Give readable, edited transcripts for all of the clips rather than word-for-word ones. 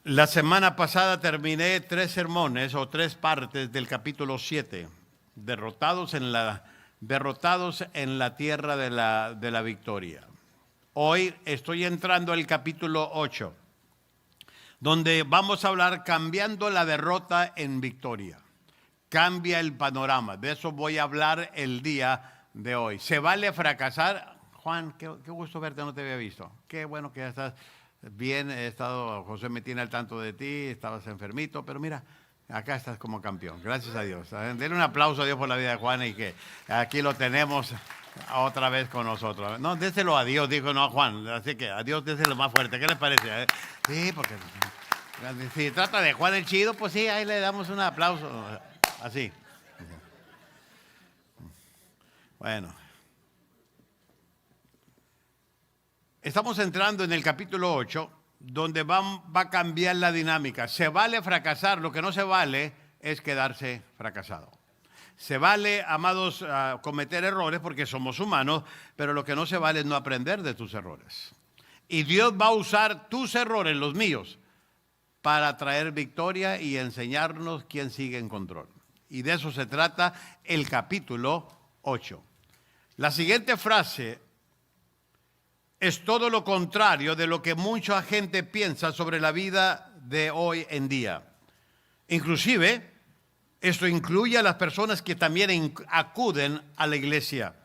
La semana pasada terminé 3 sermones o 3 partes del capítulo 7, derrotados en la tierra de la victoria. Hoy estoy entrando al capítulo 8, donde vamos a hablar cambiando la derrota en victoria. Cambia el panorama, de eso voy a hablar el día de hoy. ¿Se vale fracasar? Juan, qué gusto verte, no te había visto. Qué bueno que ya estás bien, José me tiene al tanto de ti, estabas enfermito, pero mira, acá estás como campeón, gracias a Dios. Denle un aplauso a Dios por la vida de Juan y que aquí lo tenemos otra vez con nosotros. No, déselo a Dios, dijo no a Juan, así que a Dios déselo más fuerte, ¿qué les parece? Sí, porque si trata de Juan el chido, pues sí, ahí le damos un aplauso, así. Bueno. Estamos entrando en el capítulo 8, donde va a cambiar la dinámica. Se vale fracasar, lo que no se vale es quedarse fracasado. Se vale, amados, cometer errores porque somos humanos, pero lo que no se vale es no aprender de tus errores. Y Dios va a usar tus errores, los míos, para traer victoria y enseñarnos quién sigue en control. Y de eso se trata el capítulo 8. La siguiente frase es todo lo contrario de lo que mucha gente piensa sobre la vida de hoy en día. Inclusive, esto incluye a las personas que también acuden a la iglesia.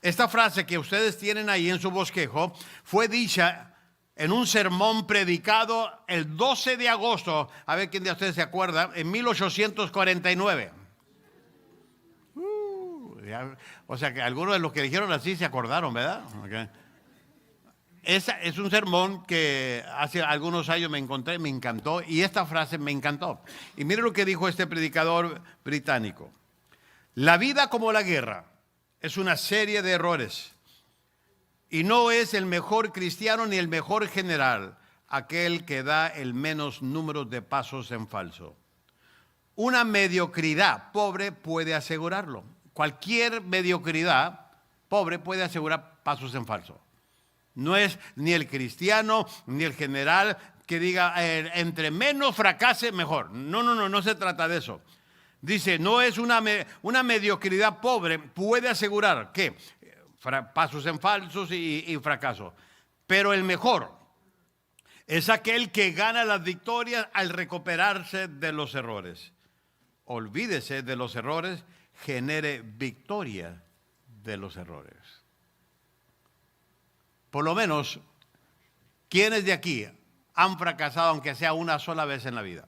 Esta frase que ustedes tienen ahí en su bosquejo fue dicha en un sermón predicado el 12 de agosto, a ver quién de ustedes se acuerda, en 1849. O sea que algunos de los que dijeron así se acordaron, ¿verdad? Okay. Es un sermón que hace algunos años me encontré, me encantó, y esta frase me encantó. Y mire lo que dijo este predicador británico. La vida, como la guerra, es una serie de errores. Y no es el mejor cristiano ni el mejor general aquel que da el menos número de pasos en falso. Una mediocridad pobre puede asegurarlo. Cualquier mediocridad pobre puede asegurar pasos en falso. No es ni el cristiano ni el general que diga entre menos fracase mejor. No se trata de eso. Dice, no es una mediocridad pobre, puede asegurar que pasos en falsos y fracaso. Pero el mejor es aquel que gana las victorias al recuperarse de los errores. Olvídese de los errores, genere victoria de los errores. Por lo menos, ¿quiénes de aquí han fracasado aunque sea una sola vez en la vida?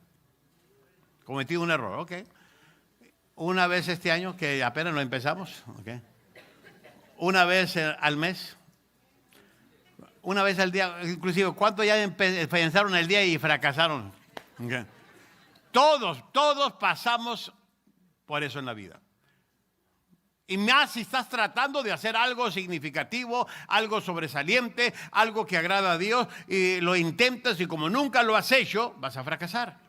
Cometido un error, ok. Una vez este año, que apenas lo empezamos, ok. Una vez al mes. Una vez al día, inclusive, ¿cuántos ya pensaron el día y fracasaron? Okay. Todos pasamos por eso en la vida. Y más si estás tratando de hacer algo significativo, algo sobresaliente, algo que agrada a Dios, y lo intentas y como nunca lo has hecho, vas a fracasar.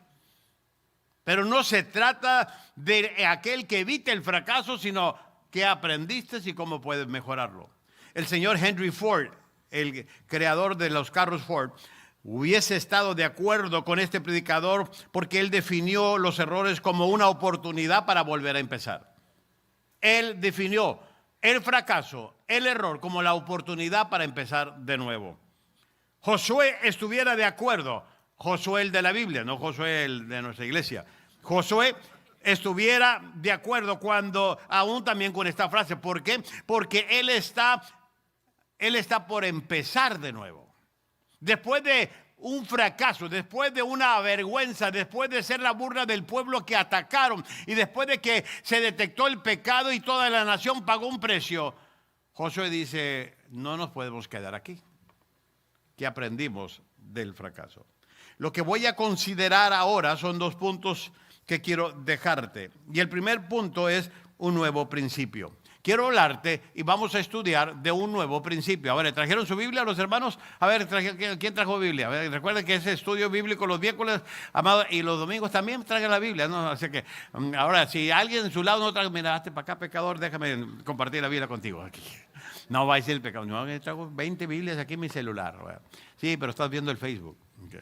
Pero no se trata de aquel que evite el fracaso, sino que aprendiste y cómo puedes mejorarlo. El señor Henry Ford, el creador de los carros Ford, hubiese estado de acuerdo con este predicador porque él definió los errores como una oportunidad para volver a empezar. Él definió el fracaso, el error, como la oportunidad para empezar de nuevo. Josué estuviera de acuerdo, Josué el de la Biblia, no Josué el de nuestra iglesia. Josué estuviera de acuerdo cuando, aún también con esta frase. ¿Por qué? Porque él está por empezar de nuevo. Después de un fracaso, después de una vergüenza, después de ser la burla del pueblo que atacaron y después de que se detectó el pecado y toda la nación pagó un precio, Josué dice, no nos podemos quedar aquí. ¿Qué aprendimos del fracaso? Lo que voy a considerar ahora son 2 puntos que quiero dejarte. Y el primer punto es un nuevo principio. Quiero hablarte y vamos a estudiar de un nuevo principio. A ver, ¿trajeron su Biblia los hermanos? A ver, ¿quién trajo Biblia? A ver, recuerden que ese estudio bíblico los miércoles, amados, y los domingos también traigan la Biblia, ¿no? Así que, ahora, si alguien en su lado no trae, mira, hazte para acá, pecador, déjame compartir la Biblia contigo aquí. No va a decir el pecado. No, traigo 20 Biblias aquí en mi celular. Sí, pero estás viendo el Facebook. Okay.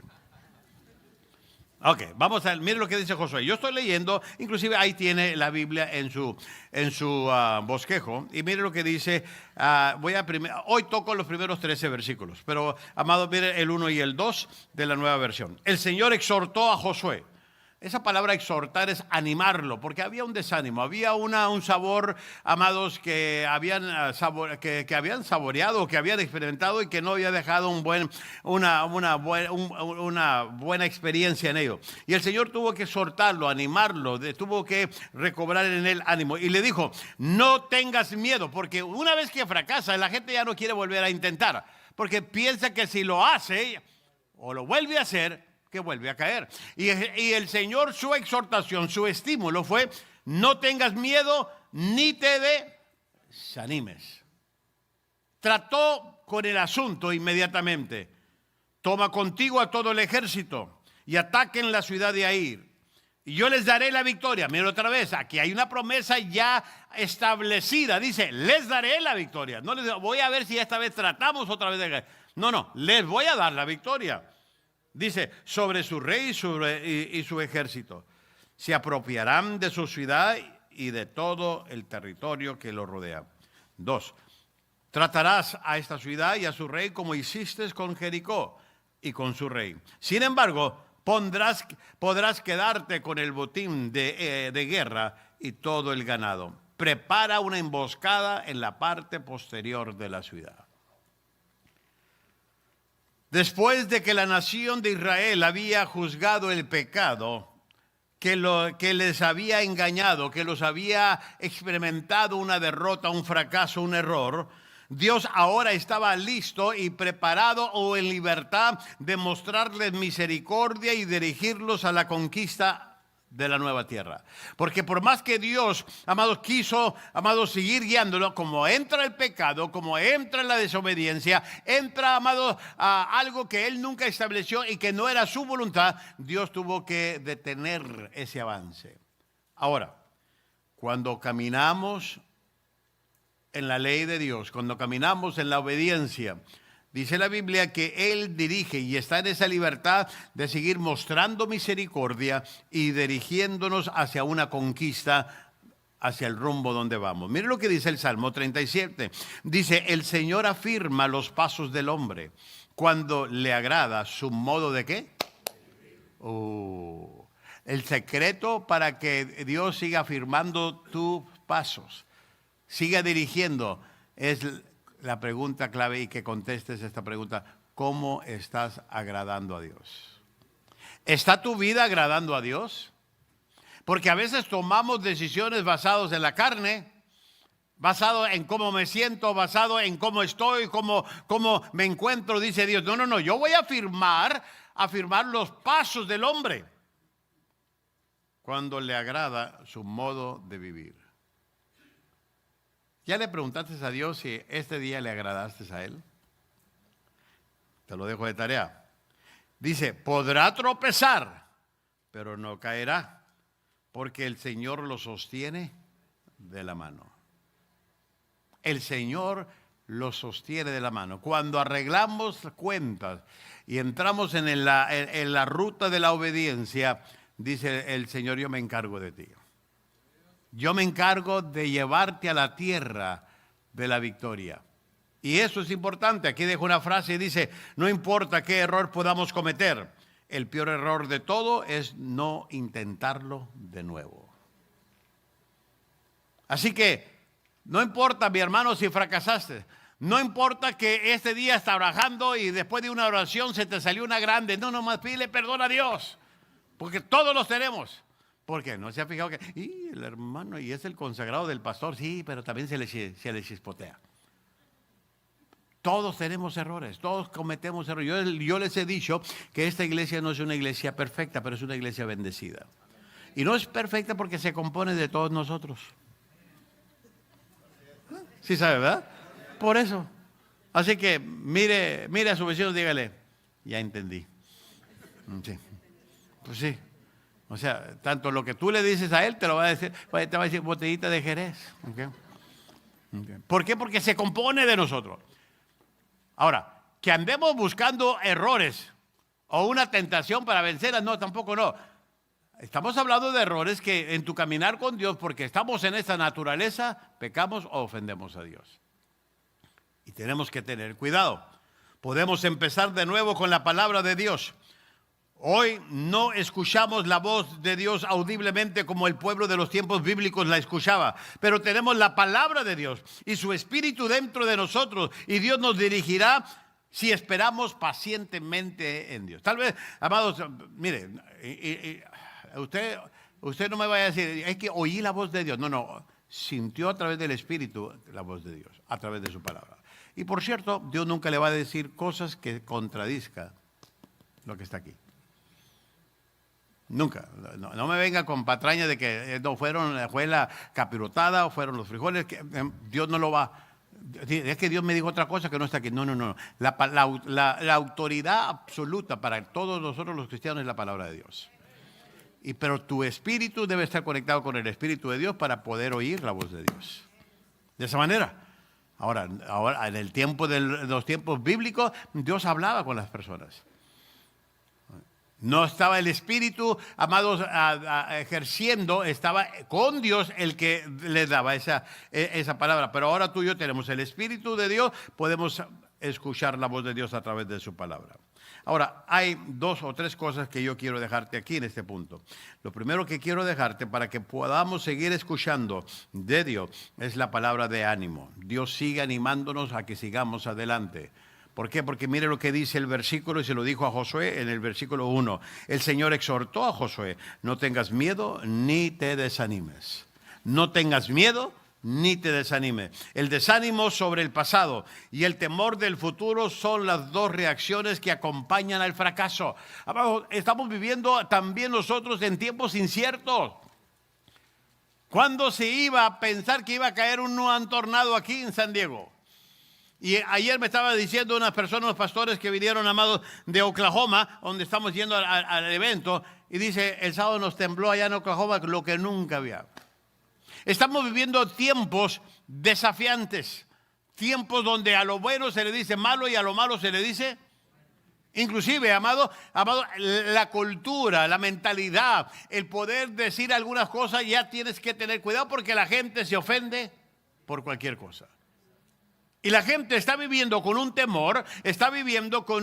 Ok, vamos a ver, mire lo que dice Josué. Yo estoy leyendo, inclusive ahí tiene la Biblia en su bosquejo. Y mire lo que dice, hoy toco los primeros 13 versículos. Pero, amado, mire el 1 y el 2 de la nueva versión. El Señor exhortó a Josué. Esa palabra exhortar es animarlo, porque había un desánimo, había un sabor, amados, que habían, que habían saboreado, que habían experimentado y que no había dejado una buena experiencia en ello. Y el Señor tuvo que exhortarlo, animarlo, tuvo que recobrar en él ánimo. Y le dijo, no tengas miedo, porque una vez que fracasa, la gente ya no quiere volver a intentar, porque piensa que si lo hace o lo vuelve a hacer, que vuelve a caer. Y el Señor, su exhortación, su estímulo fue, no tengas miedo ni te desanimes. Trató con el asunto inmediatamente. Toma contigo a todo el ejército y ataquen la ciudad de Ai. Y yo les daré la victoria. Mira otra vez, aquí hay una promesa ya establecida. Dice, les daré la victoria. No les voy a ver si esta vez tratamos otra vez de... No, les voy a dar la victoria. Dice, sobre su rey y su ejército. Se apropiarán de su ciudad y de todo el territorio que lo rodea. 2. Tratarás a esta ciudad y a su rey como hiciste con Jericó y con su rey. Sin embargo, podrás quedarte con el botín de guerra y todo el ganado. Prepara una emboscada en la parte posterior de la ciudad. Después de que la nación de Israel había juzgado el pecado, que les había engañado, que los había experimentado una derrota, un fracaso, un error, Dios ahora estaba listo y preparado o en libertad de mostrarles misericordia y dirigirlos a la conquista de la nueva tierra. Porque por más que Dios, amados, quiso, amados, seguir guiándolo, como entra el pecado, como entra la desobediencia, entra, amados, a algo que Él nunca estableció y que no era su voluntad, Dios tuvo que detener ese avance. Ahora, cuando caminamos en la ley de Dios, cuando caminamos en la obediencia, dice la Biblia que Él dirige y está en esa libertad de seguir mostrando misericordia y dirigiéndonos hacia una conquista, hacia el rumbo donde vamos. Mire lo que dice el Salmo 37. Dice, el Señor afirma los pasos del hombre cuando le agrada su modo de ¿qué? El secreto para que Dios siga afirmando tus pasos, siga dirigiendo, es la pregunta clave, y que contestes esta pregunta: ¿cómo estás agradando a Dios? ¿Está tu vida agradando a Dios? Porque a veces tomamos decisiones basadas en la carne, basado en cómo me siento, basado en cómo estoy, cómo me encuentro. Dice Dios, no, yo voy a afirmar los pasos del hombre cuando le agrada su modo de vivir. ¿Ya le preguntaste a Dios si este día le agradaste a Él? Te lo dejo de tarea. Dice, podrá tropezar, pero no caerá, porque el Señor lo sostiene de la mano. El Señor lo sostiene de la mano. Cuando arreglamos cuentas y entramos en la ruta de la obediencia, dice el Señor, yo me encargo de ti. Yo me encargo de llevarte a la tierra de la victoria. Y eso es importante. Aquí dejo una frase y dice, no importa qué error podamos cometer, el peor error de todo es no intentarlo de nuevo. Así que no importa, mi hermano, si fracasaste. No importa que este día estás trabajando y después de una oración se te salió una grande. No, nomás pídele perdón a Dios, porque todos los tenemos. ¿Por qué? ¿No se ha fijado que el hermano y es el consagrado del pastor? Sí, pero también se le chispotea. Todos tenemos errores, todos cometemos errores. Yo les he dicho que esta iglesia no es una iglesia perfecta, pero es una iglesia bendecida. Y no es perfecta porque se compone de todos nosotros. Sí sabe, ¿verdad? Por eso. Así que mire a su vecino y dígale, ya entendí. Sí. Pues sí. O sea, tanto lo que tú le dices a él, te va a decir botellita de Jerez. ¿Okay? ¿Por qué? Porque se compone de nosotros. Ahora, que andemos buscando errores o una tentación para vencerlas. No, tampoco no. Estamos hablando de errores que en tu caminar con Dios, porque estamos en esta naturaleza, pecamos o ofendemos a Dios. Y tenemos que tener cuidado. Podemos empezar de nuevo con la palabra de Dios. Hoy no escuchamos la voz de Dios audiblemente como el pueblo de los tiempos bíblicos la escuchaba, pero tenemos la palabra de Dios y su Espíritu dentro de nosotros, y Dios nos dirigirá si esperamos pacientemente en Dios. Tal vez, amados, mire, usted no me vaya a decir, es que oí la voz de Dios. No, sintió a través del Espíritu la voz de Dios, a través de su palabra. Y por cierto, Dios nunca le va a decir cosas que contradizcan lo que está aquí. Nunca. No me venga con patrañas de que no fue la capirotada o fueron los frijoles. Que Dios no lo va. Es que Dios me dijo otra cosa que no está aquí. No. La autoridad absoluta para todos nosotros los cristianos es la palabra de Dios. Pero tu espíritu debe estar conectado con el Espíritu de Dios para poder oír la voz de Dios. De esa manera. Ahora en el tiempo de los tiempos bíblicos, Dios hablaba con las personas. No estaba el Espíritu, amados, ejerciendo, estaba con Dios el que le daba esa palabra. Pero ahora tú y yo tenemos el Espíritu de Dios, podemos escuchar la voz de Dios a través de su palabra. Ahora, hay 2 o 3 cosas que yo quiero dejarte aquí en este punto. Lo primero que quiero dejarte para que podamos seguir escuchando de Dios es la palabra de ánimo. Dios sigue animándonos a que sigamos adelante. ¿Por qué? Porque mire lo que dice el versículo, y se lo dijo a Josué en el versículo 1. El Señor exhortó a Josué: no tengas miedo ni te desanimes. No tengas miedo ni te desanimes. El desánimo sobre el pasado y el temor del futuro son las 2 reacciones que acompañan al fracaso. Estamos viviendo también nosotros en tiempos inciertos. ¿Cuándo se iba a pensar que iba a caer un tornado aquí en San Diego? Y ayer me estaba diciendo unas personas, unos pastores que vinieron, amados, de Oklahoma, donde estamos yendo al evento, y dice, el sábado nos tembló allá en Oklahoma lo que nunca había. Estamos viviendo tiempos desafiantes, tiempos donde a lo bueno se le dice malo y a lo malo se le dice. Inclusive, amado, la cultura, la mentalidad, el poder decir algunas cosas, ya tienes que tener cuidado porque la gente se ofende por cualquier cosa. Y la gente está viviendo con un temor, está viviendo con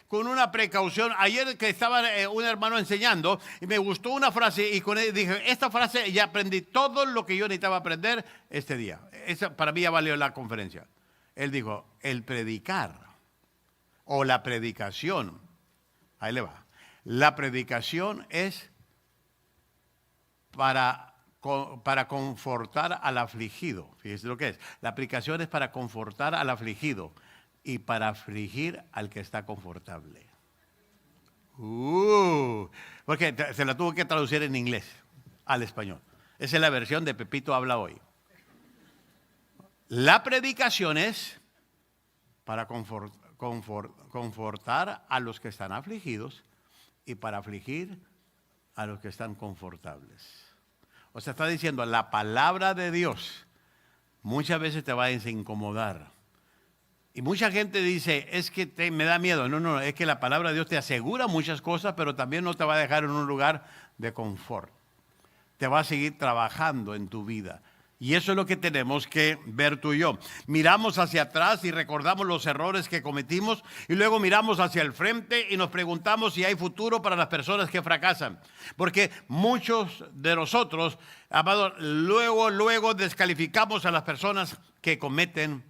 con una precaución. Ayer que estaba un hermano enseñando y me gustó una frase y con él dije, esta frase ya aprendí todo lo que yo necesitaba aprender este día. Esa para mí ya valió la conferencia. Él dijo, el predicar o la predicación, ahí le va. La predicación es para confortar al afligido. Fíjese lo que es. La aplicación es para confortar al afligido y para afligir al que está confortable. Porque se la tuvo que traducir en inglés al español. Esa es la versión de Pepito Habla Hoy. La predicación es para confortar a los que están afligidos y para afligir a los que están confortables. O sea, está diciendo, la palabra de Dios muchas veces te va a incomodar. Y mucha gente dice, es que me da miedo. No, es que la palabra de Dios te asegura muchas cosas, pero también no te va a dejar en un lugar de confort. Te va a seguir trabajando en tu vida. Y eso es lo que tenemos que ver tú y yo. Miramos hacia atrás y recordamos los errores que cometimos y luego miramos hacia el frente y nos preguntamos si hay futuro para las personas que fracasan. Porque muchos de nosotros, amados, luego descalificamos a las personas que cometen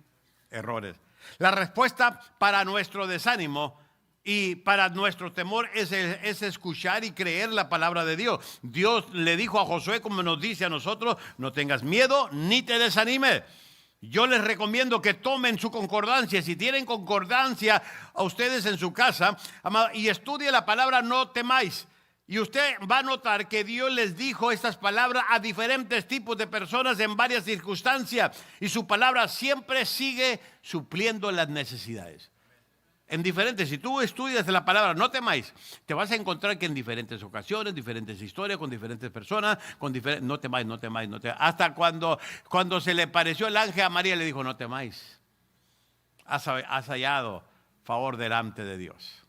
errores. La respuesta para nuestro desánimo y para nuestro temor es escuchar y creer la palabra de Dios. Dios le dijo a Josué, como nos dice a nosotros, no tengas miedo ni te desanimes. Yo les recomiendo que tomen su concordancia. Si tienen concordancia a ustedes en su casa, y estudie la palabra no temáis. Y usted va a notar que Dios les dijo estas palabras a diferentes tipos de personas en varias circunstancias. Y su palabra siempre sigue supliendo las necesidades. En diferentes, si tú estudias la palabra no temáis, te vas a encontrar que en diferentes ocasiones, diferentes historias, con diferentes personas, no temáis. Hasta cuando se le pareció el ángel a María, le dijo, no temáis. Has hallado favor delante de Dios.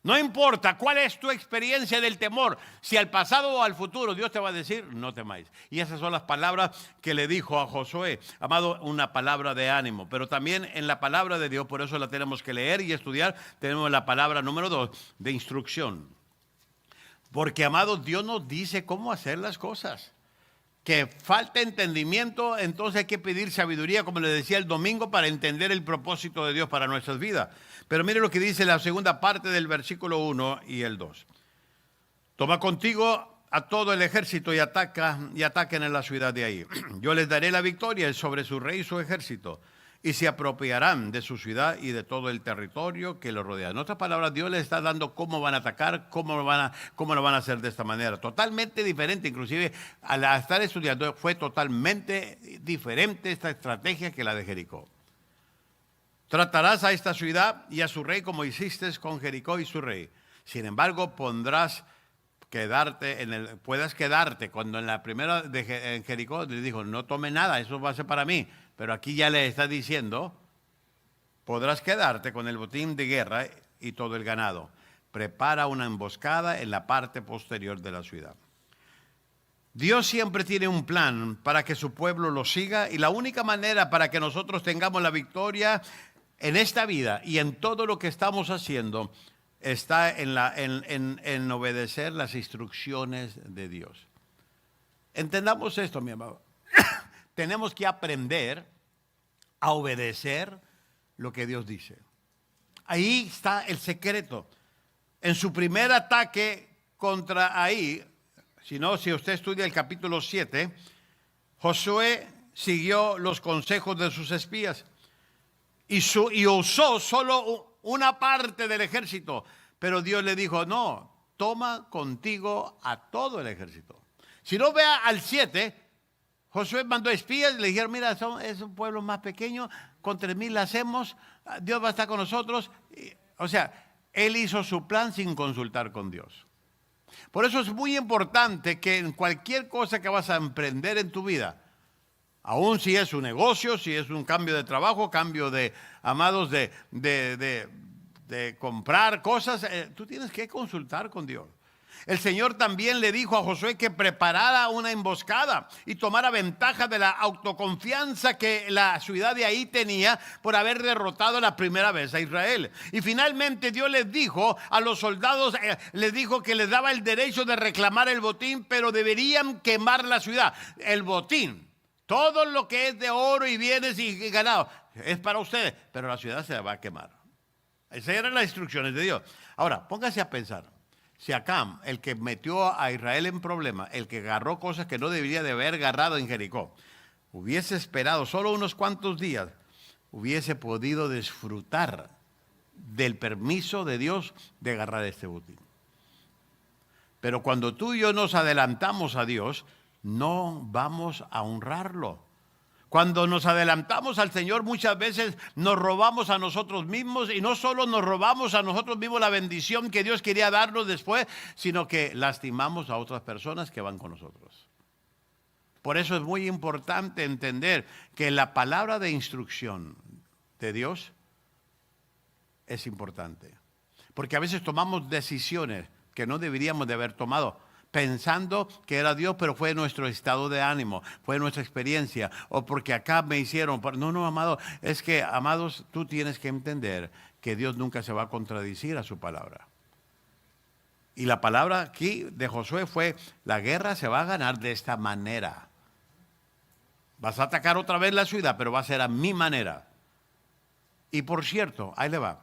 No importa cuál es tu experiencia del temor, si al pasado o al futuro, Dios te va a decir, no temáis. Y esas son las palabras que le dijo a Josué. Amado, una palabra de ánimo. Pero también en la palabra de Dios, por eso la tenemos que leer y estudiar, tenemos la palabra número 2, de instrucción. Porque, amado, Dios nos dice cómo hacer las cosas. Que falta entendimiento, entonces hay que pedir sabiduría, como le decía el domingo, para entender el propósito de Dios para nuestras vidas. Pero mire lo que dice la segunda parte del versículo 1 y el 2. Toma contigo a todo el ejército y ataquen en la ciudad de ahí. Yo les daré la victoria sobre su rey y su ejército, y se apropiarán de su ciudad y de todo el territorio que lo rodea. En otras palabras, Dios les está dando cómo van a atacar, cómo lo van a hacer de esta manera. Totalmente diferente, inclusive al estar estudiando, fue totalmente diferente esta estrategia que la de Jericó. Tratarás a esta ciudad y a su rey como hiciste con Jericó y su rey. Sin embargo, puedas quedarte. Cuando en la primera en Jericó le dijo, no tome nada, eso va a ser para mí. Pero aquí ya le está diciendo, podrás quedarte con el botín de guerra y todo el ganado. Prepara una emboscada en la parte posterior de la ciudad. Dios siempre tiene un plan para que su pueblo lo siga, y la única manera para que nosotros tengamos la victoria en esta vida y en todo lo que estamos haciendo está en obedecer las instrucciones de Dios. Entendamos esto, mi amado. Tenemos que aprender a obedecer lo que Dios dice. Ahí está el secreto. En su primer ataque contra Ai, si usted estudia el capítulo 7, Josué siguió los consejos de sus espías y usó solo una parte del ejército. Pero Dios le dijo, no, toma contigo a todo el ejército. Si no, vea al 7, Josué mandó espías y le dijeron, mira, es un pueblo más pequeño, con 3,000 la hacemos, Dios va a estar con nosotros. O sea, él hizo su plan sin consultar con Dios. Por eso es muy importante que en cualquier cosa que vas a emprender en tu vida, aun si es un negocio, si es un cambio de trabajo, cambio de, amados, de comprar cosas, tú tienes que consultar con Dios. El Señor también le dijo a Josué que preparara una emboscada y tomara ventaja de la autoconfianza que la ciudad de Ai tenía por haber derrotado la primera vez a Israel. Y finalmente Dios les dijo a los soldados, les dijo que les daba el derecho de reclamar el botín, pero deberían quemar la ciudad. El botín, todo lo que es de oro y bienes y ganado, es para ustedes, pero la ciudad se va a quemar. Esas eran las instrucciones de Dios. Ahora, póngase a pensar. Si Acán, el que metió a Israel en problemas, el que agarró cosas que no debería de haber agarrado en Jericó, hubiese esperado solo unos cuantos días, hubiese podido disfrutar del permiso de Dios de agarrar este botín. Pero cuando tú y yo nos adelantamos a Dios, no vamos a honrarlo. Cuando nos adelantamos al Señor, muchas veces nos robamos a nosotros mismos, y no solo nos robamos a nosotros mismos la bendición que Dios quería darnos después, sino que lastimamos a otras personas que van con nosotros. Por eso es muy importante entender que la palabra de instrucción de Dios es importante. Porque a veces tomamos decisiones que no deberíamos de haber tomado, pensando que era Dios, pero fue nuestro estado de ánimo, fue nuestra experiencia, o porque acá me hicieron. No, amado, es que, amados, tú tienes que entender que Dios nunca se va a contradecir a su palabra. Y la palabra aquí de Josué fue, la guerra se va a ganar de esta manera. Vas a atacar otra vez la ciudad, pero va a ser a mi manera. Y por cierto, ahí le va.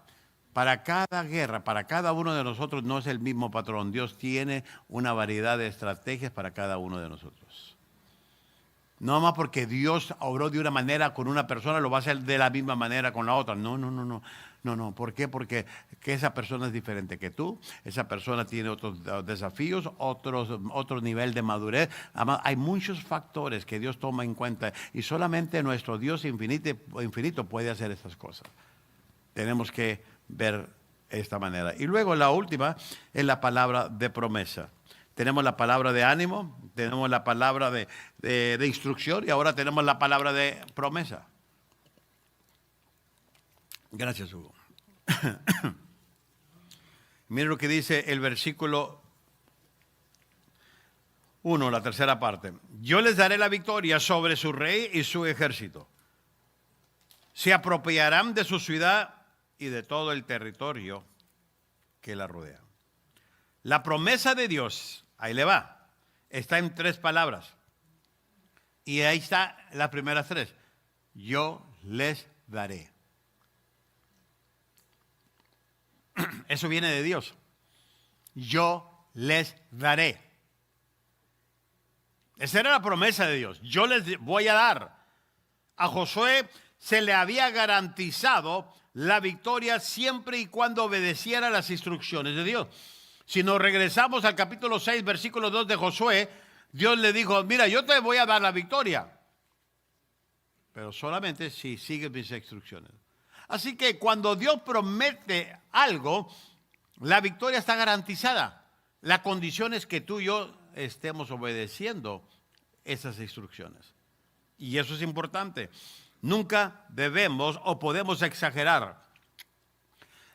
Para cada guerra, para cada uno de nosotros no es el mismo patrón. Dios tiene una variedad de estrategias para cada uno de nosotros. No más porque Dios obró de una manera con una persona, lo va a hacer de la misma manera con la otra. No. ¿Por qué? Porque esa persona es diferente que tú. Esa persona tiene otros desafíos, otro nivel de madurez. Hay muchos factores que Dios toma en cuenta, y solamente nuestro Dios infinito puede hacer esas cosas. Tenemos que ver esta manera. Y luego la última es la palabra de promesa. Tenemos la palabra de ánimo, tenemos la palabra de instrucción, y ahora tenemos la palabra de promesa. Gracias, Hugo. Mire lo que dice el versículo 1, la tercera parte. Yo les daré la victoria sobre su rey y su ejército. Se apropiarán de su ciudad y de todo el territorio que la rodea. La promesa de Dios, ahí le va, está en 3 palabras. Y ahí está las primeras 3. Yo les daré. Eso viene de Dios. Yo les daré. Esa era la promesa de Dios. Yo les voy a dar. A Josué se le había garantizado la victoria siempre y cuando obedeciera las instrucciones de Dios. Si nos regresamos al capítulo 6, versículo 2 de Josué, Dios le dijo, mira, yo te voy a dar la victoria, pero solamente si sigues mis instrucciones. Así que cuando Dios promete algo, la victoria está garantizada. La condición es que tú y yo estemos obedeciendo esas instrucciones. Y eso es importante. Nunca debemos o podemos exagerar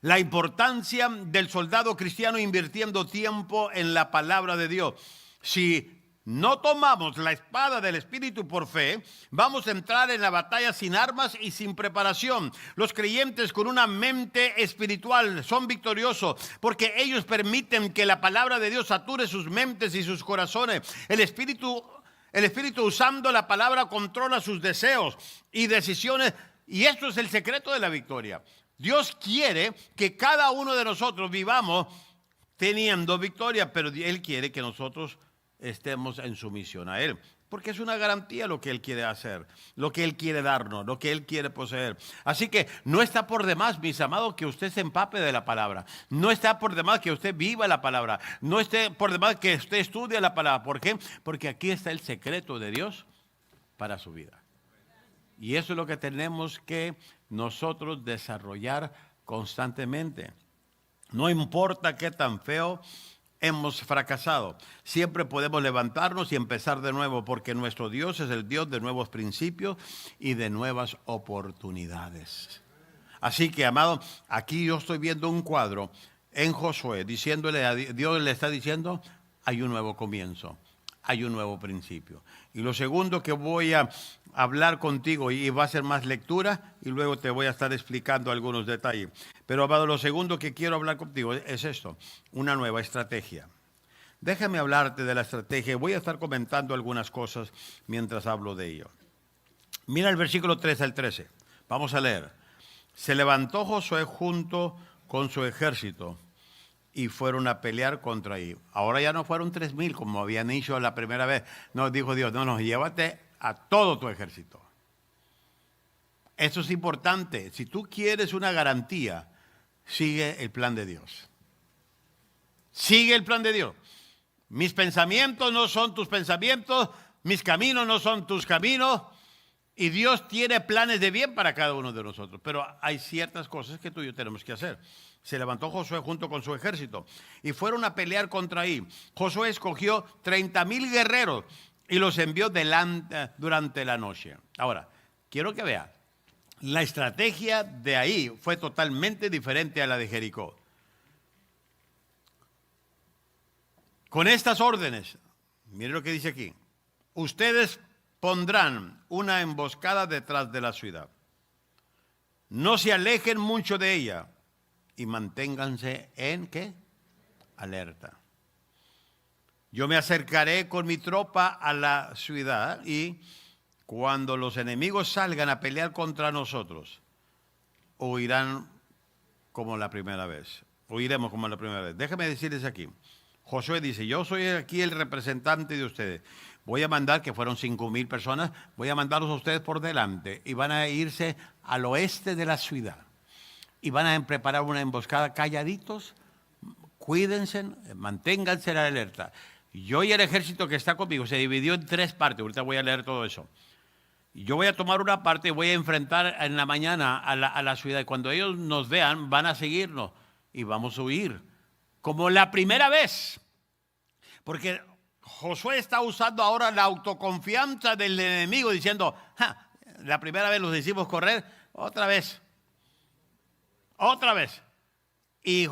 la importancia del soldado cristiano invirtiendo tiempo en la palabra de Dios. Si no tomamos la espada del Espíritu por fe, vamos a entrar en la batalla sin armas y sin preparación. Los creyentes con una mente espiritual son victoriosos porque ellos permiten que la palabra de Dios sature sus mentes y sus corazones. El Espíritu usando la palabra controla sus deseos y decisiones, y esto es el secreto de la victoria. Dios quiere que cada uno de nosotros vivamos teniendo victoria, pero Él quiere que nosotros estemos en sumisión a Él, porque es una garantía lo que Él quiere hacer, lo que Él quiere darnos, lo que Él quiere poseer. Así que no está por demás, mis amados, que usted se empape de la palabra. No está por demás que usted viva la palabra. No esté por demás que usted estudie la palabra. ¿Por qué? Porque aquí está el secreto de Dios para su vida. Y eso es lo que tenemos que nosotros desarrollar constantemente. No importa qué tan feo hemos fracasado, siempre podemos levantarnos y empezar de nuevo, porque nuestro Dios es el Dios de nuevos principios y de nuevas oportunidades. Así que, amado, aquí yo estoy viendo un cuadro en Josué, diciéndole a Dios, le está diciendo, hay un nuevo comienzo, hay un nuevo principio. Y lo segundo que voy a hablar contigo, y va a ser más lectura, y luego te voy a estar explicando algunos detalles. Pero, amado, lo segundo que quiero hablar contigo es esto, una nueva estrategia. Déjame hablarte de la estrategia. Voy a estar comentando algunas cosas mientras hablo de ello. Mira el versículo 3 al 13. Vamos a leer. Se levantó Josué junto con su ejército y fueron a pelear contra ellos. Ahora ya no fueron 3,000 como habían dicho la primera vez. No, dijo Dios, no, llévate a todo tu ejército. Eso es importante. Si tú quieres una garantía, sigue el plan de Dios. Sigue el plan de Dios. Mis pensamientos no son tus pensamientos, mis caminos no son tus caminos, y Dios tiene planes de bien para cada uno de nosotros. Pero hay ciertas cosas que tú y yo tenemos que hacer. Se levantó Josué junto con su ejército y fueron a pelear contra ahí. Josué escogió 30,000 guerreros y los envió durante la noche. Ahora, quiero que vea, la estrategia de ahí fue totalmente diferente a la de Jericó. Con estas órdenes, mire lo que dice aquí, ustedes pondrán una emboscada detrás de la ciudad. No se alejen mucho de ella y manténganse en ¿qué? Alerta. Yo me acercaré con mi tropa a la ciudad y cuando los enemigos salgan a pelear contra nosotros, huirán como la primera vez. Huiremos como la primera vez. Déjame decirles aquí. Josué dice, yo soy aquí el representante de ustedes. Voy a mandar, que fueron 5,000 personas, voy a mandarlos a ustedes por delante y van a irse al oeste de la ciudad. Y van a preparar una emboscada calladitos, cuídense, manténganse en la alerta. Yo y el ejército que está conmigo se dividió en 3 partes, ahorita voy a leer todo eso. Yo voy a tomar una parte y voy a enfrentar en la mañana a la ciudad. Y cuando ellos nos vean, van a seguirnos y vamos a huir. Como la primera vez. Porque Josué está usando ahora la autoconfianza del enemigo diciendo, la primera vez los hicimos correr, otra vez. Y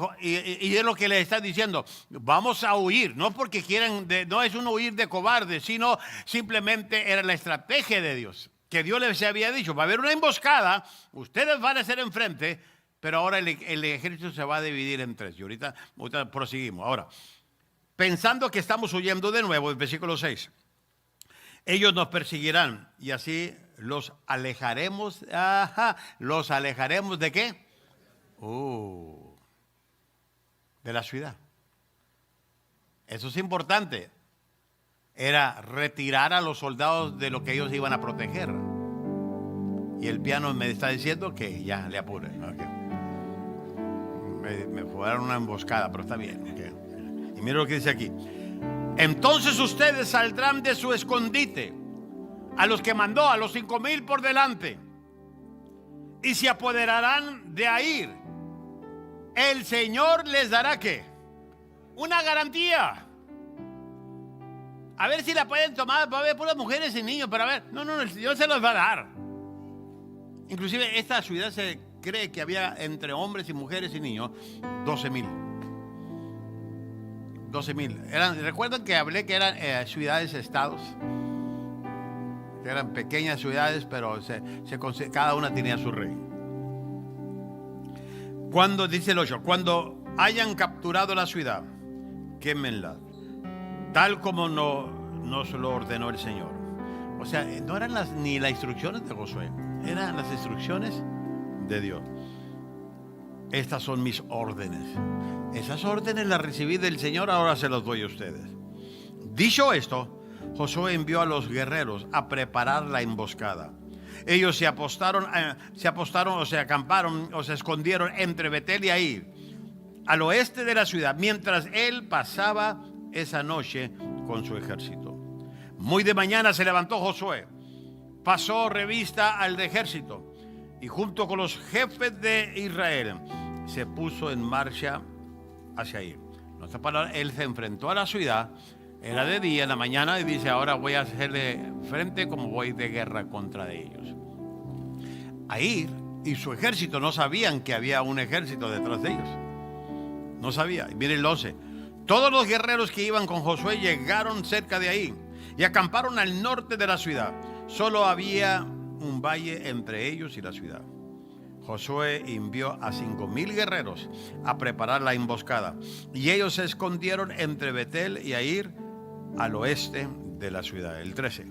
es lo que le está diciendo, vamos a huir, no porque quieran, no es un huir de cobarde, sino simplemente era la estrategia de Dios, que Dios les había dicho, va a haber una emboscada, ustedes van a ser enfrente, pero ahora el ejército se va a dividir en tres. Y ahorita proseguimos. Ahora, pensando que estamos huyendo de nuevo, el versículo 6, ellos nos perseguirán y así los alejaremos. ¿Los alejaremos de qué? De la ciudad. Eso es importante. Era retirar a los soldados de lo que ellos iban a proteger. Y el piano me está diciendo que ya le apure. Okay. Me fueron una emboscada, pero está bien. Okay. Y mira lo que dice aquí. Entonces ustedes saldrán de su escondite, a los que mandó, a los 5,000 por delante, y se apoderarán de Air. El Señor les dará ¿qué? Una garantía. A ver si la pueden tomar. Va a haber puras mujeres y niños, pero a ver. No, el Señor se los va a dar. Inclusive esta ciudad se cree que había entre hombres y mujeres y niños 12,000. 12,000. ¿Recuerdan que hablé que eran ciudades-estados? Que eran pequeñas ciudades, pero cada una tenía su rey. Cuando, dice el 8, cuando hayan capturado la ciudad, quémenla, tal como nos lo ordenó el Señor. O sea, no eran ni las instrucciones de Josué, eran las instrucciones de Dios. Estas son mis órdenes. Esas órdenes las recibí del Señor, ahora se las doy a ustedes. Dicho esto, Josué envió a los guerreros a preparar la emboscada. Ellos se apostaron o se acamparon o se escondieron entre Betel y Air, al oeste de la ciudad, mientras él pasaba esa noche con su ejército. Muy de mañana se levantó Josué, pasó revista al ejército y junto con los jefes de Israel se puso en marcha hacia Air. En otras palabras, él se enfrentó a la ciudad. Era de día, en la mañana, y dice, ahora voy a hacerle frente como voy de guerra contra ellos. Air y su ejército no sabían que había un ejército detrás de ellos. No sabía. Y miren el 11. Todos los guerreros que iban con Josué llegaron cerca de ahí y acamparon al norte de la ciudad. Solo había un valle entre ellos y la ciudad. Josué envió a 5,000 guerreros a preparar la emboscada y ellos se escondieron entre Betel y Air, al oeste de la ciudad. El 13.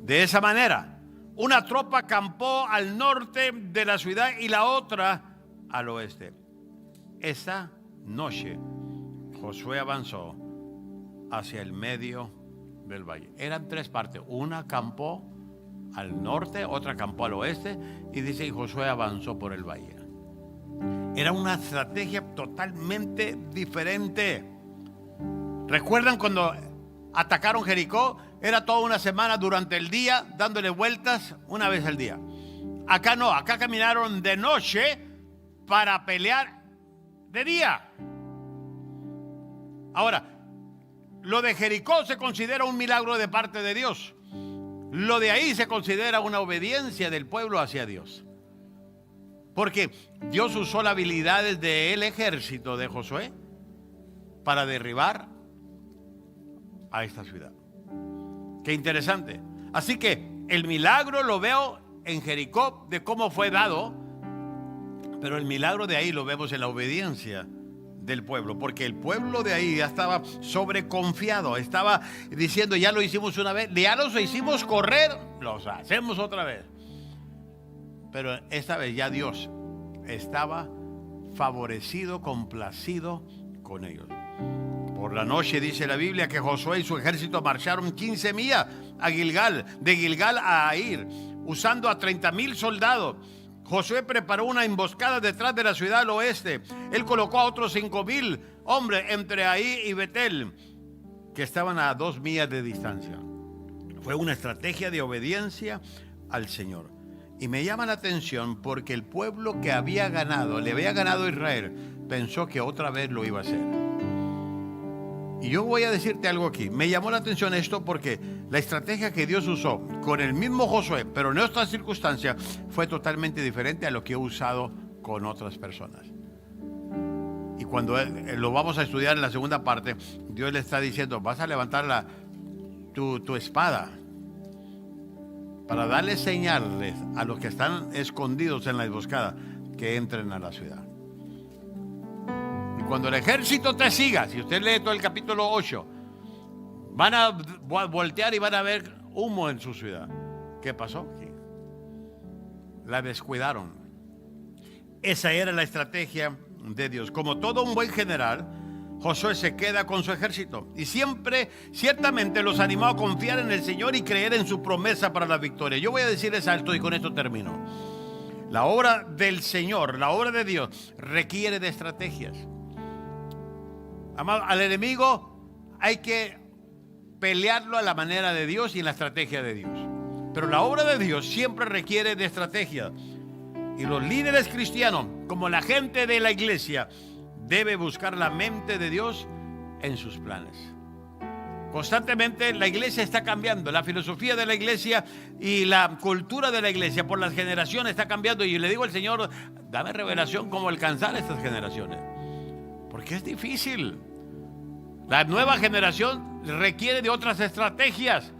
De esa manera, una tropa acampó al norte de la ciudad y la otra al oeste. Esa noche, Josué avanzó hacia el medio del valle. Eran tres partes. Una acampó al norte, otra acampó al oeste, y dice, y Josué avanzó por el valle. Era una estrategia totalmente diferente. ¿Recuerdan cuando atacaron Jericó? Era toda una semana durante el día, dándole vueltas una vez al día. Acá no, acá caminaron de noche para pelear de día. Ahora, lo de Jericó se considera un milagro de parte de Dios. Lo de ahí se considera una obediencia del pueblo hacia Dios. Porque Dios usó las habilidades del ejército de Josué para derribar a esta ciudad. Qué interesante. Así que el milagro lo veo en Jericó de cómo fue dado, pero el milagro de ahí lo vemos en la obediencia del pueblo, porque el pueblo de ahí ya estaba sobreconfiado, estaba diciendo, ya lo hicimos una vez, ya los hicimos correr, los hacemos otra vez. Pero esta vez ya Dios estaba favorecido, complacido con ellos. Por la noche dice la Biblia que Josué y su ejército marcharon 15 millas a Gilgal, de Gilgal a Air, usando a 30,000 soldados. Josué preparó una emboscada detrás de la ciudad al oeste. Él colocó a otros 5,000 hombres entre ahí y Betel, que estaban a 2 millas de distancia. Fue una estrategia de obediencia al Señor. Y me llama la atención porque el pueblo que había ganado, le había ganado a Israel, pensó que otra vez lo iba a hacer. Y yo voy a decirte algo aquí. Me llamó la atención esto porque la estrategia que Dios usó con el mismo Josué, pero en otras circunstancias, fue totalmente diferente a lo que he usado con otras personas. cuando lo vamos a estudiar en la segunda parte, Dios le está diciendo, vas a levantar tu espada para darle señales a los que están escondidos en la emboscada que entren a la ciudad. Y cuando el ejército te siga, si usted lee todo el capítulo 8, van a voltear y van a ver humo en su ciudad. ¿Qué pasó? La descuidaron. Esa era la estrategia de Dios. Como todo un buen general, Josué se queda con su ejército y ciertamente los animó a confiar en el Señor y creer en su promesa para la victoria. Yo voy a decirles alto y con esto termino. La obra del Señor, la obra de Dios, requiere de estrategias. Amado, al enemigo hay que pelearlo a la manera de Dios y en la estrategia de Dios. Pero la obra de Dios siempre requiere de estrategia. Y los líderes cristianos, como la gente de la iglesia, debe buscar la mente de Dios en sus planes. Constantemente la iglesia está cambiando, la filosofía de la iglesia y la cultura de la iglesia por las generaciones está cambiando. Y le digo al Señor, dame revelación cómo alcanzar estas generaciones, porque es difícil. La nueva generación requiere de otras estrategias.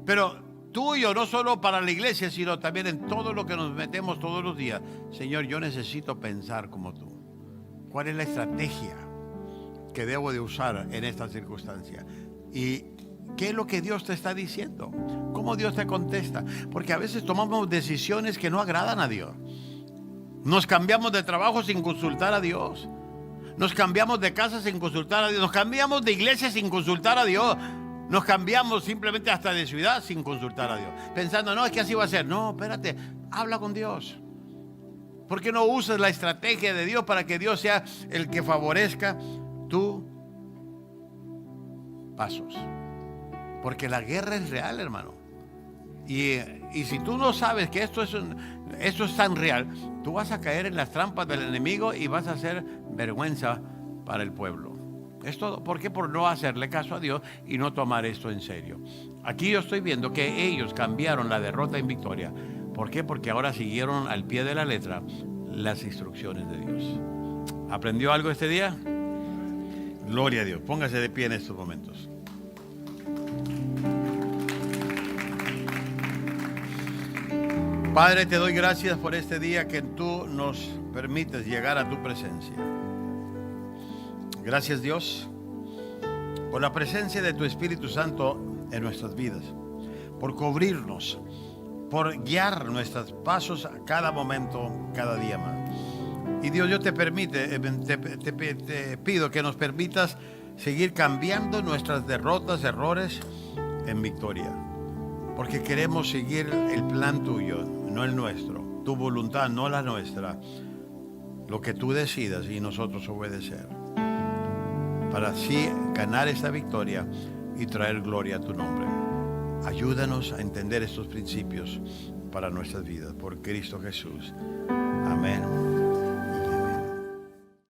Pero tú y yo, no solo para la iglesia, sino también en todo lo que nos metemos todos los días. Señor, yo necesito pensar como tú. ¿Cuál es la estrategia que debo de usar en esta circunstancia? ¿Y qué es lo que Dios te está diciendo? ¿Cómo Dios te contesta? Porque a veces tomamos decisiones que no agradan a Dios. Nos cambiamos de trabajo sin consultar a Dios. Nos cambiamos de casa sin consultar a Dios. Nos cambiamos de iglesia sin consultar a Dios. Nos cambiamos simplemente hasta de ciudad sin consultar a Dios. Pensando, no, es que así va a ser. No, espérate, habla con Dios. ¿Por qué no usas la estrategia de Dios para que Dios sea el que favorezca tus pasos? Porque la guerra es real, hermano. Y si tú no sabes que esto es tan real, tú vas a caer en las trampas del enemigo y vas a hacer vergüenza para el pueblo. Es todo. ¿Por qué? Por no hacerle caso a Dios y no tomar esto en serio. Aquí yo estoy viendo que ellos cambiaron la derrota en victoria. ¿Por qué? Porque ahora siguieron al pie de la letra las instrucciones de Dios. ¿Aprendió algo este día? Gloria a Dios. Póngase de pie en estos momentos. Padre, te doy gracias por este día que tú nos permites llegar a tu presencia. Gracias, Dios, por la presencia de tu Espíritu Santo en nuestras vidas, por cubrirnos, por guiar nuestros pasos a cada momento, cada día más. Y Dios, yo te pido que nos permitas seguir cambiando nuestras derrotas, errores en victoria, porque queremos seguir el plan tuyo, no el nuestro, tu voluntad, no la nuestra, lo que tú decidas y nosotros obedecer, para así ganar esta victoria y traer gloria a tu nombre. Ayúdanos a entender estos principios para nuestras vidas, por Cristo Jesús. Amén.